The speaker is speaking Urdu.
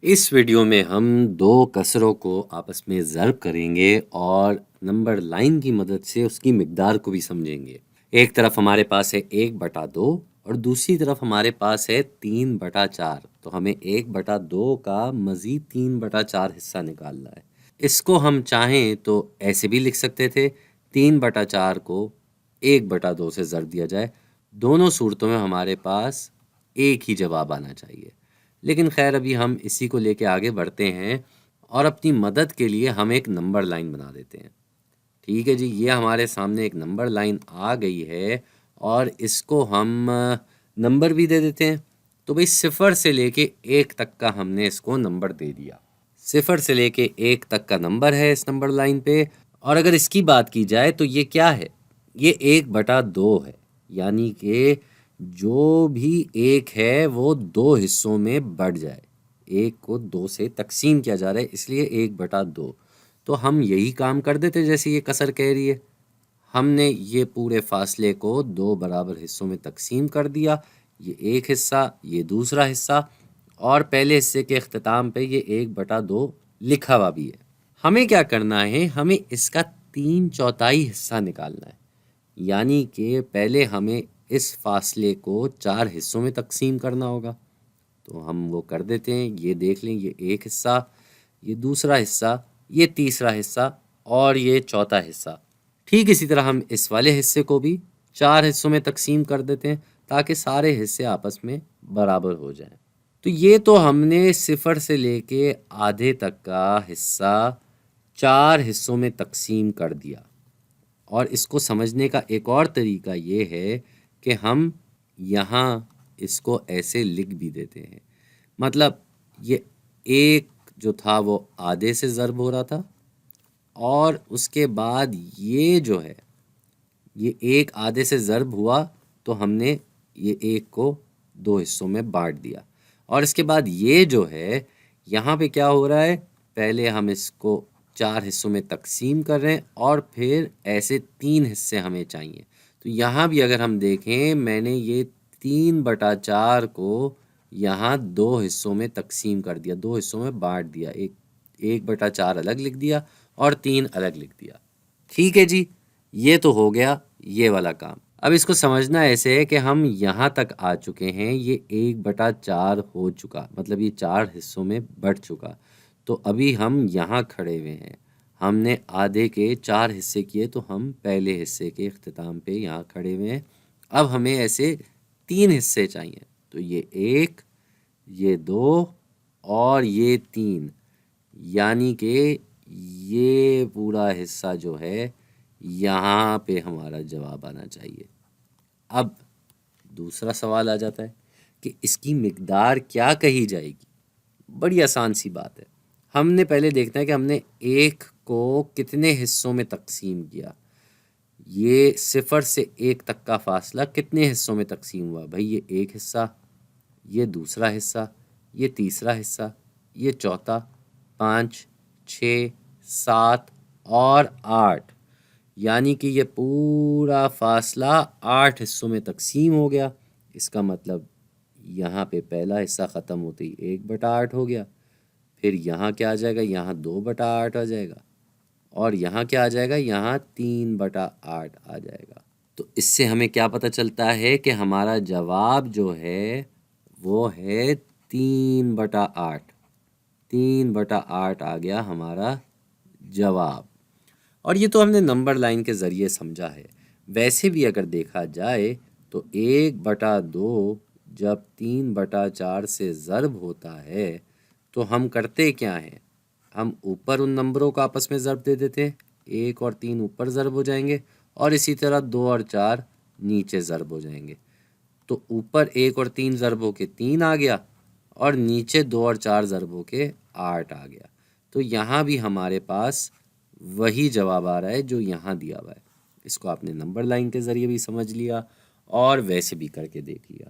اس ویڈیو میں ہم دو کسروں کو آپس میں ضرب کریں گے اور نمبر لائن کی مدد سے اس کی مقدار کو بھی سمجھیں گے۔ ایک طرف ہمارے پاس ہے 1/2 اور دوسری طرف ہمارے پاس ہے 3/4، تو ہمیں 1/2 کا مزید 3/4 حصہ نکالنا ہے۔ اس کو ہم چاہیں تو ایسے بھی لکھ سکتے تھے، 3/4 کو 1/2 سے ضرب دیا جائے۔ دونوں صورتوں میں ہمارے پاس ایک ہی جواب آنا چاہیے، لیکن خیر ابھی ہم اسی کو لے کے آگے بڑھتے ہیں اور اپنی مدد کے لیے ہم ایک نمبر لائن بنا دیتے ہیں۔ ٹھیک ہے جی، یہ ہمارے سامنے ایک نمبر لائن آ گئی ہے اور اس کو ہم نمبر بھی دے دیتے ہیں۔ تو بھئی 0 سے لے کے 1 تک کا ہم نے اس کو نمبر دے دیا۔ 0 سے لے کے 1 تک کا نمبر ہے اس نمبر لائن پہ، اور اگر اس کی بات کی جائے تو یہ کیا ہے؟ یہ 1/2 ہے، یعنی کہ جو بھی ایک ہے وہ 2 حصوں میں بڑھ جائے۔ ایک کو 2 سے تقسیم کیا جا رہا ہے، اس لیے 1/2۔ تو ہم یہی کام کر دیتے جیسے یہ کسر کہہ رہی ہے۔ ہم نے یہ پورے فاصلے کو 2 برابر حصوں میں تقسیم کر دیا، یہ ایک حصہ، یہ دوسرا حصہ، اور پہلے حصے کے اختتام پہ یہ 1/2 لکھا ہوا بھی ہے۔ ہمیں کیا کرنا ہے؟ ہمیں اس کا 3/4 حصہ نکالنا ہے، یعنی کہ پہلے ہمیں اس فاصلے کو 4 حصوں میں تقسیم کرنا ہوگا۔ تو ہم وہ کر دیتے ہیں، یہ دیکھ لیں، یہ ایک حصہ، یہ دوسرا حصہ، یہ تیسرا حصہ اور یہ چوتھا حصہ۔ ٹھیک اسی طرح ہم اس والے حصے کو بھی 4 حصوں میں تقسیم کر دیتے ہیں تاکہ سارے حصے آپس میں برابر ہو جائیں۔ تو یہ تو ہم نے 0 سے لے کے آدھے تک کا حصہ 4 حصوں میں تقسیم کر دیا، اور اس کو سمجھنے کا ایک اور طریقہ یہ ہے کہ ہم یہاں اس کو ایسے لکھ بھی دیتے ہیں۔ مطلب یہ ایک جو تھا وہ آدھے سے ضرب ہو رہا تھا، اور اس کے بعد یہ جو ہے یہ ایک آدھے سے ضرب ہوا تو ہم نے یہ ایک کو 2 حصوں میں بانٹ دیا، اور اس کے بعد یہ جو ہے یہاں پہ کیا ہو رہا ہے؟ پہلے ہم اس کو 4 حصوں میں تقسیم کر رہے ہیں اور پھر ایسے 3 حصے ہمیں چاہیے۔ تو یہاں بھی اگر ہم دیکھیں، میں نے یہ 3/4 کو یہاں 2 حصوں میں تقسیم کر دیا، 2 حصوں میں بانٹ دیا، 1/4 الگ لکھ دیا اور 3 الگ لکھ دیا۔ ٹھیک ہے جی، یہ تو ہو گیا یہ والا کام۔ اب اس کو سمجھنا ایسے ہے کہ ہم یہاں تک آ چکے ہیں، یہ 1/4 ہو چکا، مطلب یہ 4 حصوں میں بٹ چکا۔ تو ابھی ہم یہاں کھڑے ہوئے ہیں، ہم نے آدھے کے 4 حصے کیے تو ہم پہلے حصے کے اختتام پہ یہاں کھڑے ہوئے ہیں۔ اب ہمیں ایسے 3 حصے چاہیے، تو یہ 1، یہ 2 اور یہ 3، یعنی کہ یہ پورا حصہ جو ہے یہاں پہ ہمارا جواب آنا چاہیے۔ اب دوسرا سوال آ جاتا ہے کہ اس کی مقدار کیا کہی جائے گی؟ بڑی آسان سی بات ہے، ہم نے پہلے دیکھنا ہے کہ ہم نے ایک کو کتنے حصوں میں تقسیم کیا۔ یہ 0 سے 1 تک کا فاصلہ کتنے حصوں میں تقسیم ہوا؟ بھائی یہ ایک حصہ، یہ دوسرا حصہ، یہ تیسرا حصہ، یہ چوتھا، 5، 6، 7 اور 8، یعنی کہ یہ پورا فاصلہ 8 حصوں میں تقسیم ہو گیا۔ اس کا مطلب یہاں پہ پہلا حصہ ختم ہوتے ہی 1/8 ہو گیا، پھر یہاں کیا آ جائے گا؟ یہاں 2/8 آ جائے گا، اور یہاں کیا آ جائے گا؟ یہاں 3/8 آ جائے گا۔ تو اس سے ہمیں کیا پتہ چلتا ہے کہ ہمارا جواب جو ہے وہ ہے 3/8۔ 3/8 آ گیا ہمارا جواب، اور یہ تو ہم نے نمبر لائن کے ذریعے سمجھا ہے۔ ویسے بھی اگر دیکھا جائے تو 1/2 جب 3/4 سے ضرب ہوتا ہے تو ہم کرتے کیا ہیں؟ ہم اوپر ان نمبروں کو آپس میں ضرب دے دیتے ہیں، 1 اور 3 اوپر ضرب ہو جائیں گے، اور اسی طرح 2 اور 4 نیچے ضرب ہو جائیں گے۔ تو اوپر 1 اور 3 ضرب ہو کے 3 آ گیا، اور نیچے 2 اور 4 ضرب ہو کے 8 آ گیا۔ تو یہاں بھی ہمارے پاس وہی جواب آ رہا ہے جو یہاں دیا ہوا ہے۔ اس کو آپ نے نمبر لائن کے ذریعے بھی سمجھ لیا اور ویسے بھی کر کے دیکھ لیا۔